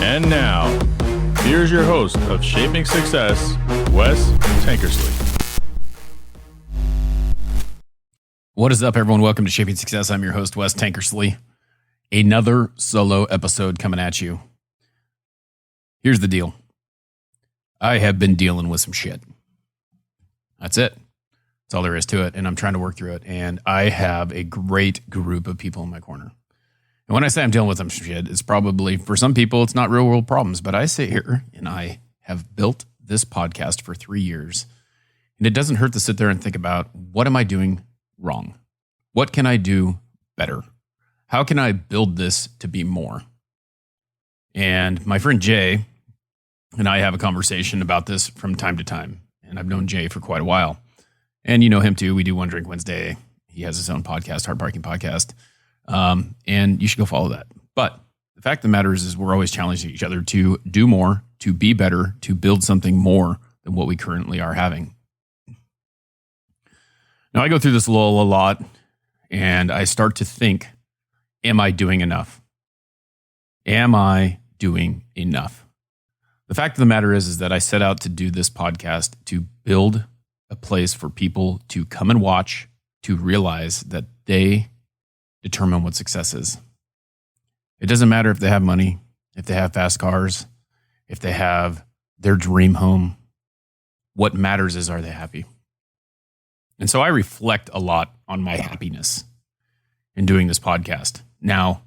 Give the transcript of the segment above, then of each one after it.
And now, here's your host of Shaping Success, Wes Tankersley. What is up, everyone? Welcome to Shaping Success. I'm your host, Wes Tankersley. Another solo episode coming at you. Here's the deal. I have been dealing with some shit. That's it. That's all there is to it. And I'm trying to work through it. And I have a great group of people in my corner. And when I say I'm dealing with some shit, it's probably, for some people, it's not real world problems. But I sit here and I have built this podcast for 3 years. And it doesn't hurt to sit there and think about, what am I doing wrong? What can I do better? How can I build this to be more? And my friend Jay and I have a conversation about this from time to time. And I've known Jay for quite a while. And you know him too. We do One Drink Wednesday. He has his own podcast, Hard Parking Podcast. And you should go follow that. But the fact of the matter is we're always challenging each other to do more, to be better, to build something more than what we currently are having. Now, I go through this lull a lot, and I start to think, am I doing enough? Am I doing enough? The fact of the matter is that I set out to do this podcast to build a place for people to come and watch, to realize that they determine what success is. It doesn't matter if they have money, if they have fast cars, if they have their dream home. What matters is, are they happy? And so I reflect a lot on my happiness in doing this podcast. Now,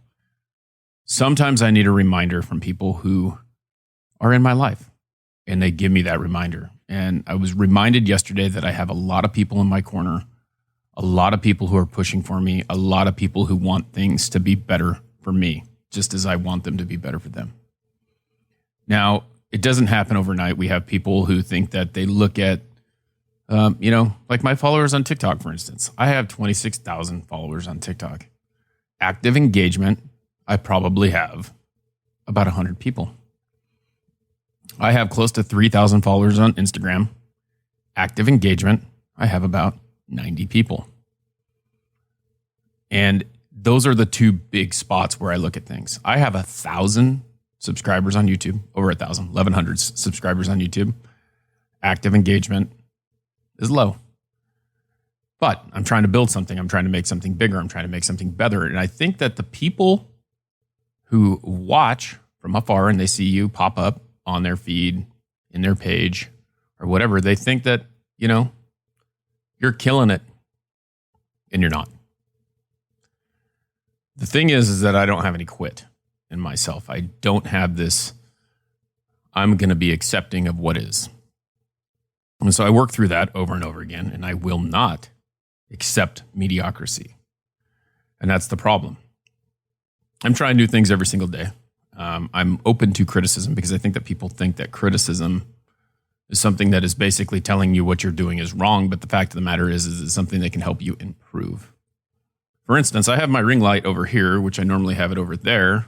sometimes I need a reminder from people who are in my life, and they give me that reminder. And I was reminded yesterday that I have a lot of people in my corner, a lot of people who are pushing for me, a lot of people who want things to be better for me, just as I want them to be better for them. Now, it doesn't happen overnight. We have people who think that they look at, like my followers on TikTok, for instance. I have 26,000 followers on TikTok. Active engagement, I probably have about 100 people. I have close to 3,000 followers on Instagram. Active engagement, I have about 90 people. And those are the two big spots where I look at things. I have 1,000 subscribers on YouTube, over 1,100 subscribers on YouTube. Active engagement is low. But I'm trying to build something. I'm trying to make something bigger. I'm trying to make something better. And I think that the people who watch from afar and they see you pop up on their feed, in their page, or whatever, they think that, you're killing it. And you're not. The thing is that I don't have any quit in myself. I don't have this, I'm going to be accepting of what is. And so I work through that over and over again, and I will not accept mediocrity. And that's the problem. I'm trying new things every single day. I'm open to criticism because I think that people think that criticism is something that is basically telling you what you're doing is wrong. But the fact of the matter is it's something that can help you improve. For instance, I have my ring light over here, which I normally have it over there.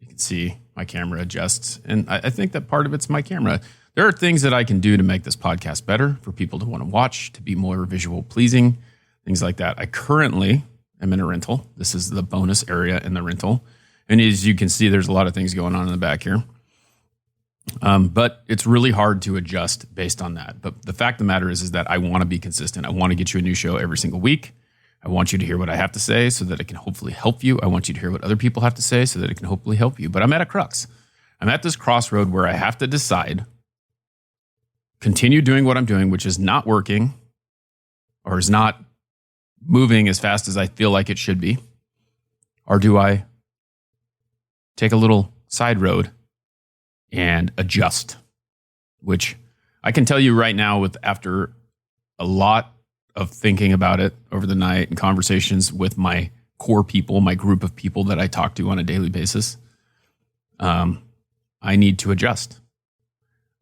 You can see my camera adjusts. And I think that part of it's my camera. There are things that I can do to make this podcast better, for people to want to watch, to be more visual pleasing, things like that. I currently am in a rental. This is the bonus area in the rental. And as you can see, there's a lot of things going on in the back here. But it's really hard to adjust based on that. But the fact of the matter is that I want to be consistent. I want to get you a new show every single week. I want you to hear what I have to say so that it can hopefully help you. I want you to hear what other people have to say so that it can hopefully help you. But I'm at a crux. I'm at this crossroad where I have to decide, continue doing what I'm doing, which is not working or is not moving as fast as I feel like it should be, or do I take a little side road and adjust, which I can tell you right now, after a lot of thinking about it over the night and conversations with my core people, my group of people that I talk to on a daily basis, I need to adjust.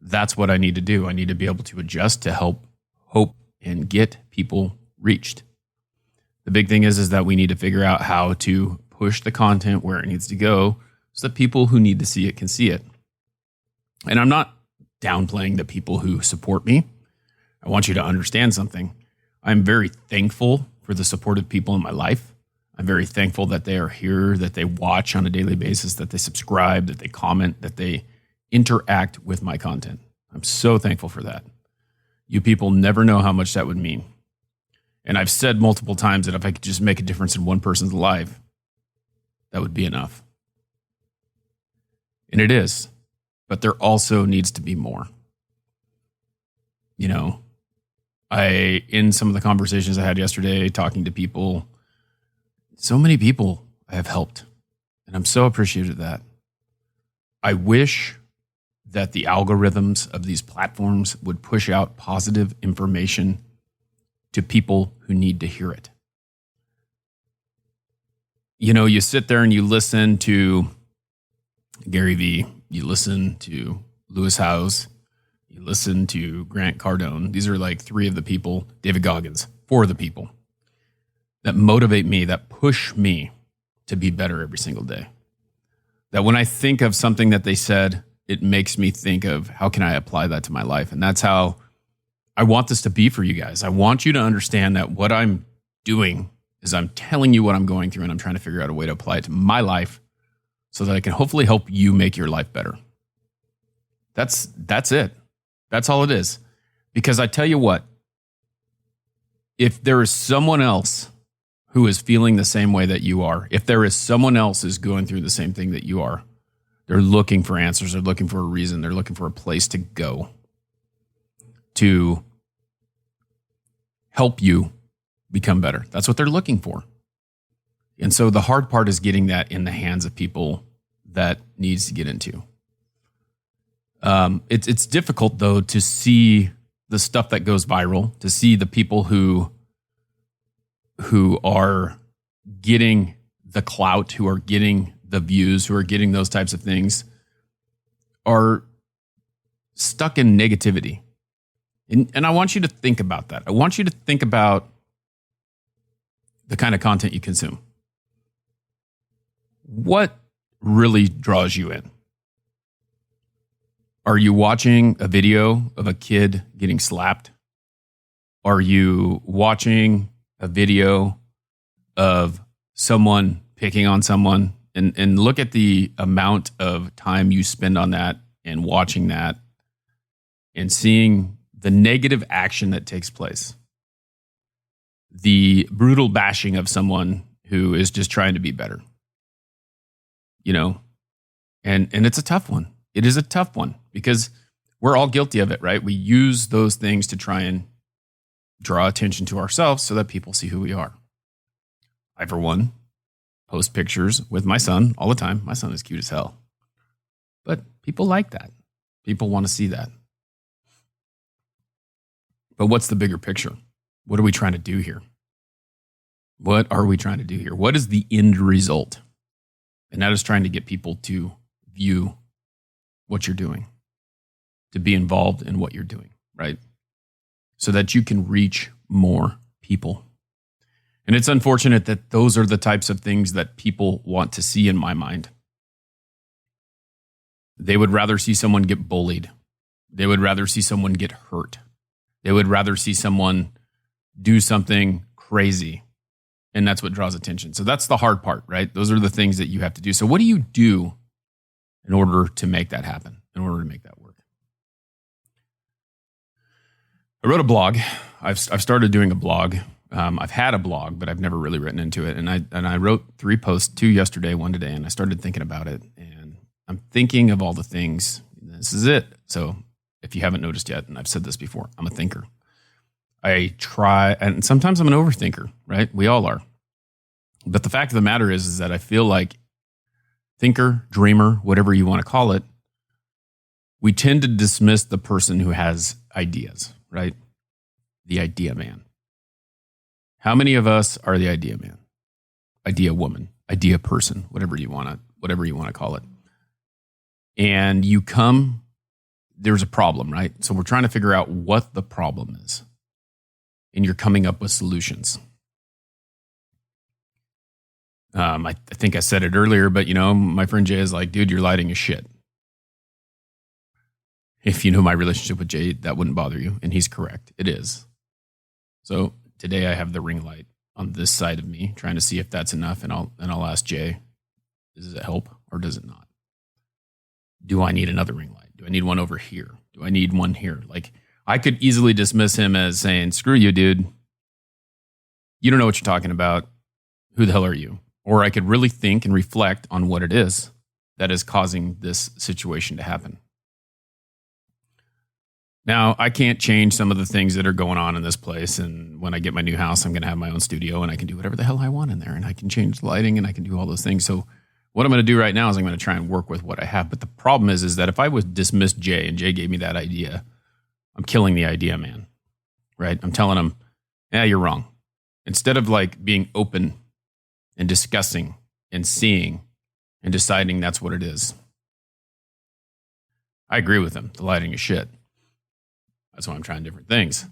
That's what I need to do. I need to be able to adjust to help hope and get people reached. The big thing is that we need to figure out how to push the content where it needs to go so that people who need to see it can see it. And I'm not downplaying the people who support me. I want you to understand something. I'm very thankful for the supportive people in my life. I'm very thankful that they are here, that they watch on a daily basis, that they subscribe, that they comment, that they interact with my content. I'm so thankful for that. You people never know how much that would mean. And I've said multiple times that if I could just make a difference in one person's life, that would be enough. And it is. But there also needs to be more. You know, in some of the conversations I had yesterday, talking to people, so many people I have helped. And I'm so appreciative of that. I wish that the algorithms of these platforms would push out positive information to people who need to hear it. You know, you sit there and you listen to Gary Vee, you listen to Lewis Howes, you listen to Grant Cardone. These are like 3 of the people, David Goggins, 4 of the people that motivate me, that push me to be better every single day. That when I think of something that they said, it makes me think of how can I apply that to my life? And that's how I want this to be for you guys. I want you to understand that what I'm doing is I'm telling you what I'm going through and I'm trying to figure out a way to apply it to my life so that I can hopefully help you make your life better. That's it. That's all it is. Because I tell you what, if there is someone else who is feeling the same way that you are, if there is someone else who's going through the same thing that you are, they're looking for answers. They're looking for a reason. They're looking for a place to go to help you become better. That's what they're looking for. And so the hard part is getting that in the hands of people that needs to get into. It's difficult, though, to see the stuff that goes viral, to see the people who are getting the clout, who are getting the views, who are getting those types of things, are stuck in negativity. And I want you to think about that. I want you to think about the kind of content you consume. What really draws you in? Are you watching a video of a kid getting slapped? Are you watching a video of someone picking on someone? And look at the amount of time you spend on that and watching that and seeing the negative action that takes place. The brutal bashing of someone who is just trying to be better. You know, and it's a tough one. It is a tough one because we're all guilty of it, right? We use those things to try and draw attention to ourselves so that people see who we are. I, for one, post pictures with my son all the time. My son is cute as hell. But people like that. People want to see that. But what's the bigger picture? What are we trying to do here? What are we trying to do here? What is the end result? And that is trying to get people to view what you're doing, to be involved in what you're doing, right? So that you can reach more people. And it's unfortunate that those are the types of things that people want to see in my mind. They would rather see someone get bullied. They would rather see someone get hurt. They would rather see someone do something crazy. And that's what draws attention. So that's the hard part, right? Those are the things that you have to do. So what do you do in order to make that happen, in order to make that work? I wrote a blog. I've started doing a blog. I've had a blog, but I've never really written into it. And I wrote 3 posts, 2 yesterday, 1 today, and I started thinking about it. And I'm thinking of all the things. This is it. So if you haven't noticed yet, and I've said this before, I'm a thinker. I try, and sometimes I'm an overthinker, right? We all are. But the fact of the matter is that I feel like thinker, dreamer, whatever you want to call it, we tend to dismiss the person who has ideas, right? The idea man. How many of us are the idea man, idea woman, idea person, whatever you want to call it? And there's a problem, right? So we're trying to figure out what the problem is. And you're coming up with solutions. I think I said it earlier, but my friend Jay is like, dude, you're lighting your shit. If you know my relationship with Jay, that wouldn't bother you. And he's correct. It is. So today I have the ring light on this side of me, trying to see if that's enough. And I'll ask Jay, does it help or does it not? Do I need another ring light? Do I need one over here? Do I need one here? Like, I could easily dismiss him as saying, screw you, dude. You don't know what you're talking about. Who the hell are you? Or I could really think and reflect on what it is that is causing this situation to happen. Now, I can't change some of the things that are going on in this place. And when I get my new house, I'm going to have my own studio and I can do whatever the hell I want in there. And I can change the lighting and I can do all those things. So what I'm going to do right now is I'm going to try and work with what I have. But the problem is that if I was dismissed Jay and Jay gave me that idea, I'm killing the idea, man. Right? I'm telling him, yeah, you're wrong. Instead of like being open and discussing and seeing and deciding that's what it is. I agree with him. The lighting is shit. That's why I'm trying different things.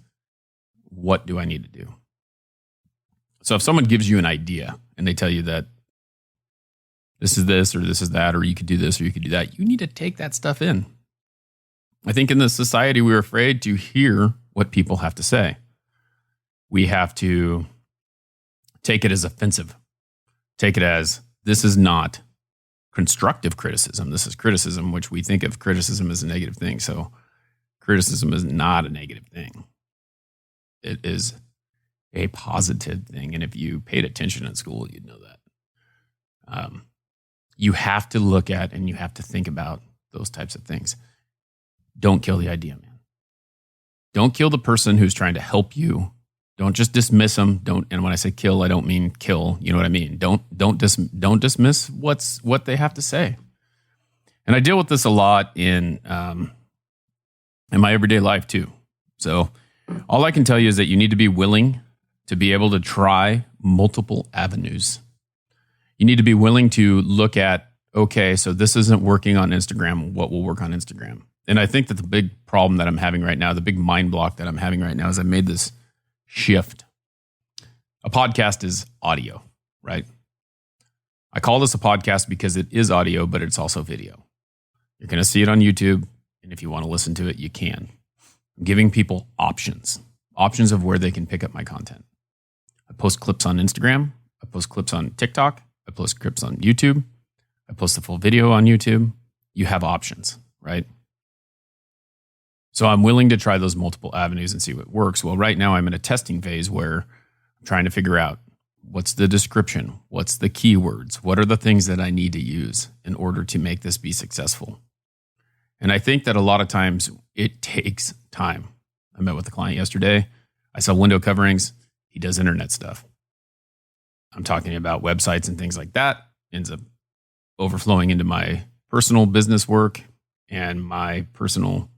What do I need to do? So if someone gives you an idea and they tell you that this is this or this is that, or you could do this or you could do that, you need to take that stuff in. I think in this society, we're afraid to hear what people have to say. We have to take it as offensive. Take it as, this is not constructive criticism. This is criticism, which we think of criticism as a negative thing. So criticism is not a negative thing. It is a positive thing. And if you paid attention in school, you'd know that. You have to look at and you have to think about those types of things. Don't kill the idea, man. Don't kill the person who's trying to help you. Don't just dismiss them. And when I say kill, I don't mean kill. You know what I mean? Don't dismiss what they have to say. And I deal with this a lot in my everyday life too. So all I can tell you is that you need to be willing to be able to try multiple avenues. You need to be willing to look at, okay, so this isn't working on Instagram. What will work on Instagram? And I think that the big problem that I'm having right now, the big mind block that I'm having right now is I made this shift. A podcast is audio, right? I call this a podcast because it is audio, but it's also video. You're going to see it on YouTube. And if you want to listen to it, you can. I'm giving people options of where they can pick up my content. I post clips on Instagram. I post clips on TikTok. I post clips on YouTube. I post the full video on YouTube. You have options, right? So I'm willing to try those multiple avenues and see what works. Well, right now I'm in a testing phase where I'm trying to figure out what's the description, what's the keywords, what are the things that I need to use in order to make this be successful. And I think that a lot of times it takes time. I met with a client yesterday. I sell window coverings. He does internet stuff. I'm talking about websites and things like that. Ends up overflowing into my personal business work and my personal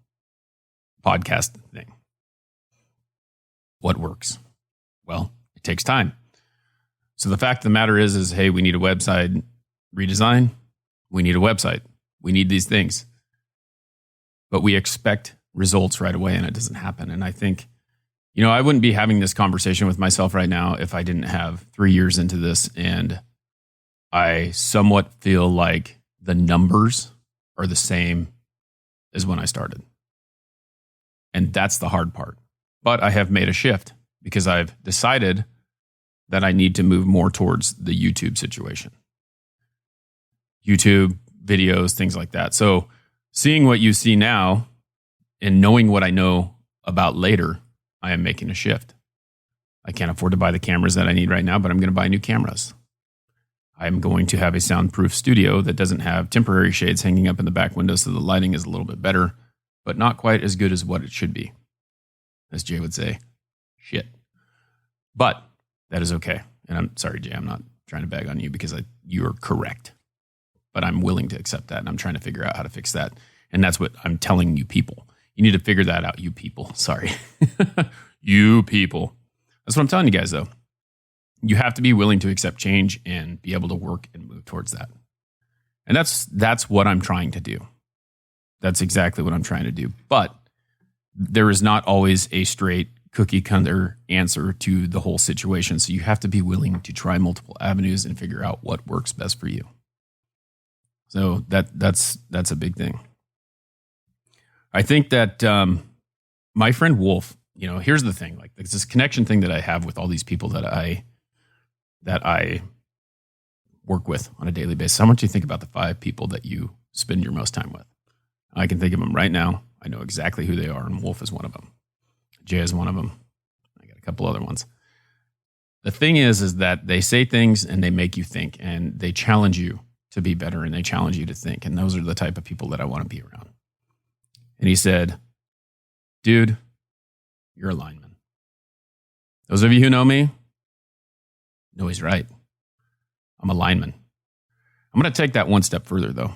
podcast thing. What works? Well, it takes time. So the fact of the matter is, hey, we need a website redesign. We need a website. We need these things. But we expect results right away and it doesn't happen. And I think, I wouldn't be having this conversation with myself right now if I didn't have 3 years into this and I somewhat feel like the numbers are the same as when I started. And that's the hard part. But I have made a shift because I've decided that I need to move more towards the YouTube situation. YouTube, videos, things like that. So seeing what you see now and knowing what I know about later, I am making a shift. I can't afford to buy the cameras that I need right now, but I'm going to buy new cameras. I'm going to have a soundproof studio that doesn't have temporary shades hanging up in the back window, so the lighting is a little bit better, but not quite as good as what it should be. As Jay would say, shit. But that is okay. And I'm sorry, Jay, I'm not trying to bag on you because you are correct. But I'm willing to accept that, and I'm trying to figure out how to fix that. And that's what I'm telling you people. You need to figure that out, you people. Sorry. You people. That's what I'm telling you guys, though. You have to be willing to accept change and be able to work and move towards that. And that's what I'm trying to do. That's exactly what I'm trying to do. But there is not always a straight cookie cutter answer to the whole situation. So you have to be willing to try multiple avenues and figure out what works best for you. So that's a big thing. I think that my friend Wolf, here's the thing, like this connection thing that I have with all these people that I that I work with on a daily basis. I want you to think about the 5 people that you spend your most time with. I can think of them right now. I know exactly who they are, and Wolf is one of them. Jay is one of them. I got a couple other ones. The thing is that they say things and they make you think, and they challenge you to be better, and they challenge you to think. And those are the type of people that I want to be around. And he said, dude, you're a lineman. Those of you who know me know he's right. I'm a lineman. I'm going to take that one step further, though.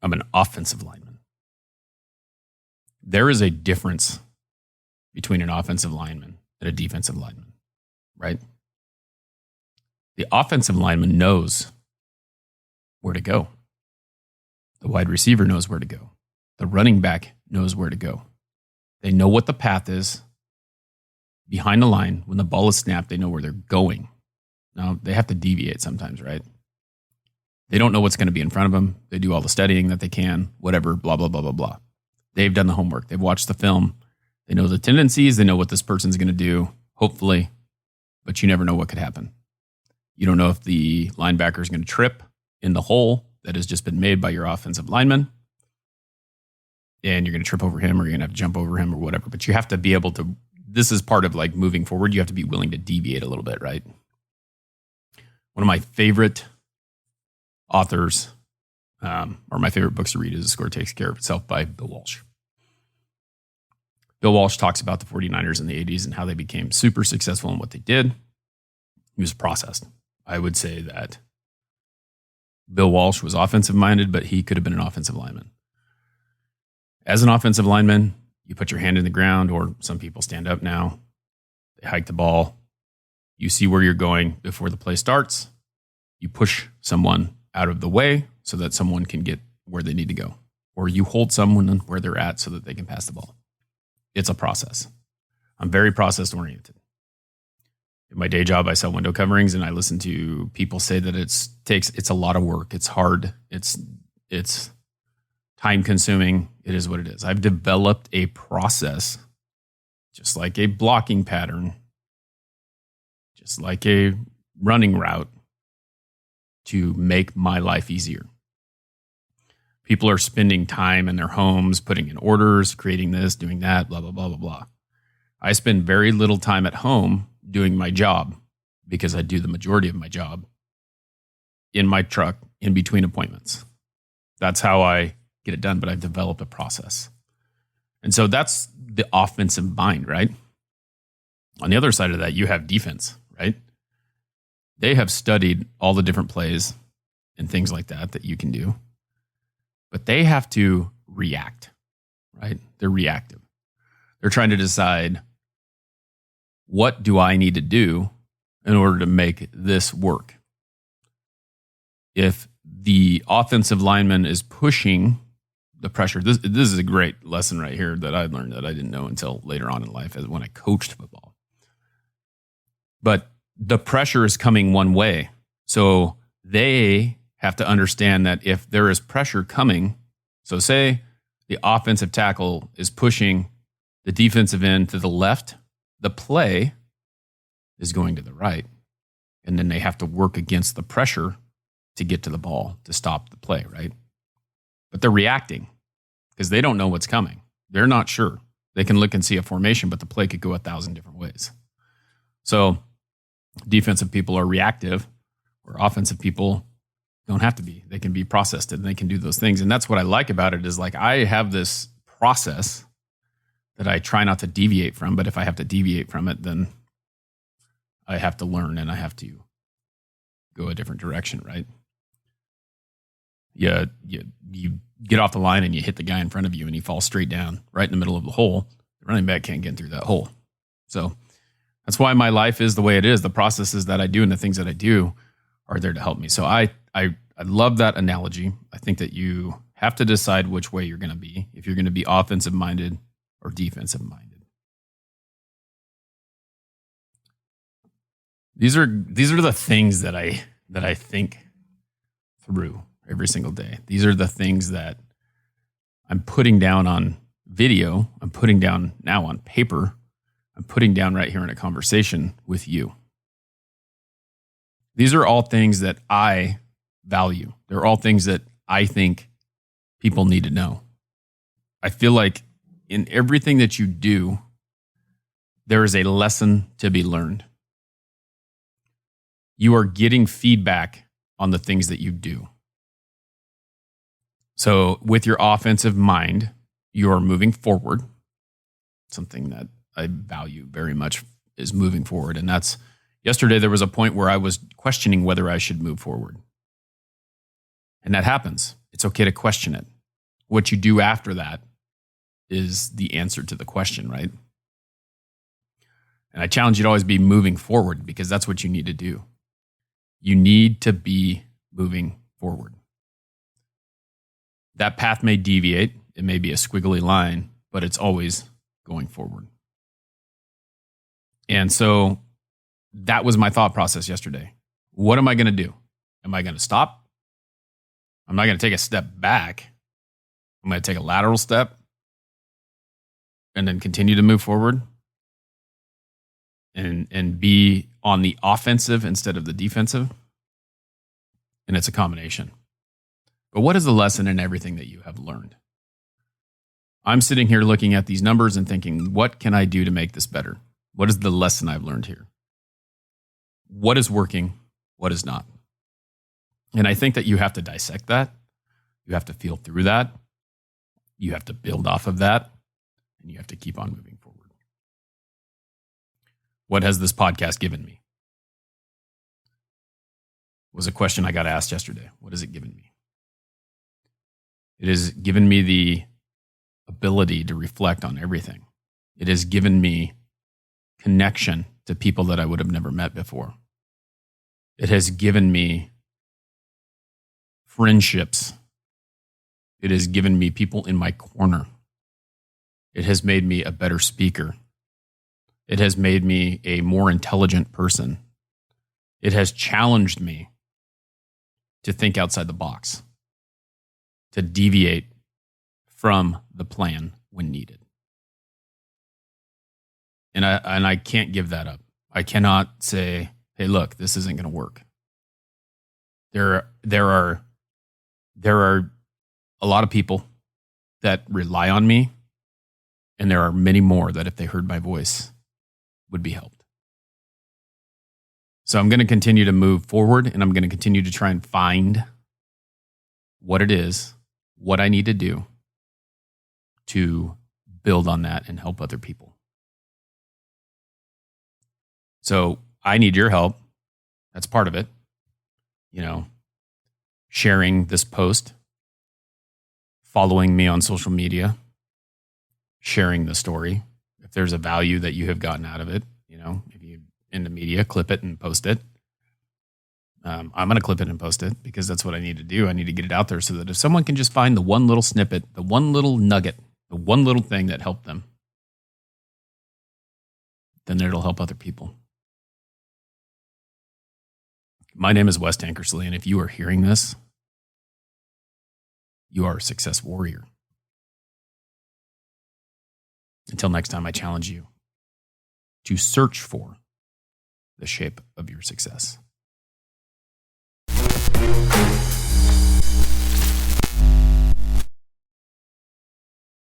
I'm an offensive lineman. There is a difference between an offensive lineman and a defensive lineman, right? The offensive lineman knows where to go. The wide receiver knows where to go. The running back knows where to go. They know what the path is. Behind the line, when the ball is snapped, they know where they're going. Now, they have to deviate sometimes, right? They don't know what's going to be in front of them. They do all the studying that they can, whatever, blah, blah, blah, blah, blah. They've done the homework. They've watched the film. They know the tendencies. They know what this person's going to do, hopefully, but you never know what could happen. You don't know if the linebacker is going to trip in the hole that has just been made by your offensive lineman, and you're going to trip over him, or you're going to have to jump over him or whatever. But you have to be able to, this is part of like moving forward. You have to be willing to deviate a little bit, right? One of my favorite authors, or my favorite books to read is The Score Takes Care of Itself by Bill Walsh. Bill Walsh talks about the 49ers in the 80s and how they became super successful in what they did. He was processed. I would say that Bill Walsh was offensive minded, but he could have been an offensive lineman. As an offensive lineman, you put your hand in the ground, or some people stand up now. They hike the ball. You see where you're going before the play starts. You push someone out of the way so that someone can get where they need to go. Or you hold someone where they're at so that they can pass the ball. It's a process. I'm very process oriented. In my day job, I sell window coverings, and I listen to people say that it's a lot of work. It's hard. It's time consuming. It is what it is. I've developed a process, just like a blocking pattern, just like a running route, to make my life easier. People are spending time in their homes, putting in orders, creating this, doing that, blah, blah, blah, blah, blah. I spend very little time at home doing my job, because I do the majority of my job in my truck in between appointments. That's how I get it done, but I've developed a process. And so that's the offensive mind, right? On the other side of that, you have defense, right? They have studied all the different plays and things like that you can do, but they have to react, right? They're reactive. They're trying to decide, what do I need to do in order to make this work? If the offensive lineman is pushing the pressure, this is a great lesson right here that I learned that I didn't know until later on in life, as when I coached football. But the pressure is coming one way. So they have to understand that if there is pressure coming, so say the offensive tackle is pushing the defensive end to the left, the play is going to the right. And then they have to work against the pressure to get to the ball to stop the play, right? But they're reacting because they don't know what's coming. They're not sure. They can look and see a formation, but the play could go 1,000 different ways. So defensive people are reactive, where offensive people don't have to be. They can be processed and they can do those things. And that's what I like about it, is like I have this process that I try not to deviate from, but if I have to deviate from it, then I have to learn and I have to go a different direction, right? You get off the line and you hit the guy in front of you and he falls straight down right in the middle of the hole. The running back can't get through that hole. So that's why my life is the way it is. The processes that I do and the things that I do are there to help me. So I love that analogy. I think that you have to decide which way you're going to be, if you're going to be offensive minded or defensive minded. These are the things that I think through every single day. These are the things that I'm putting down on video. I'm putting down now on paper. I'm putting down right here in a conversation with you. These are all things that I value. They're all things that I think people need to know. I feel like in everything that you do, there is a lesson to be learned. You are getting feedback on the things that you do. So with your offensive mind, you are moving forward. Something that I value very much is moving forward. And that's, yesterday there was a point where I was questioning whether I should move forward. And that happens. It's okay to question it. What you do after that is the answer to the question, right? And I challenge you to always be moving forward, because that's what you need to do. You need to be moving forward. That path may deviate. It may be a squiggly line, but it's always going forward. And so that was my thought process yesterday. What am I going to do? Am I going to stop? I'm not going to take a step back. I'm going to take a lateral step and then continue to move forward and be on the offensive instead of the defensive. And it's a combination. But what is the lesson in everything that you have learned? I'm sitting here looking at these numbers and thinking, what can I do to make this better? What is the lesson I've learned here? What is working? What is not? And I think that you have to dissect that. You have to feel through that. You have to build off of that. And you have to keep on moving forward. What has this podcast given me? Was a question I got asked yesterday. What has it given me? It has given me the ability to reflect on everything. It has given me connection to people that I would have never met before. It has given me friendships. It has given me people in my corner. It has made me a better speaker. It has made me a more intelligent person. It has challenged me to think outside the box, to deviate from the plan when needed. And I can't give that up. I cannot say, hey, look, this isn't going to work. There are a lot of people that rely on me, and there are many more that if they heard my voice would be helped. So I'm going to continue to move forward, and I'm going to continue to try and find what it is, what I need to do to build on that and help other people. So I need your help. That's part of it. Sharing this post, following me on social media, sharing the story. If there's a value that you have gotten out of it, if you're into media, clip it and post it. I'm going to clip it and post it because that's what I need to do. I need to get it out there so that if someone can just find the one little snippet, the one little nugget, the one little thing that helped them, then it'll help other people. My name is Wes Tankersley, and if you are hearing this, you are a success warrior. Until next time, I challenge you to search for the shape of your success.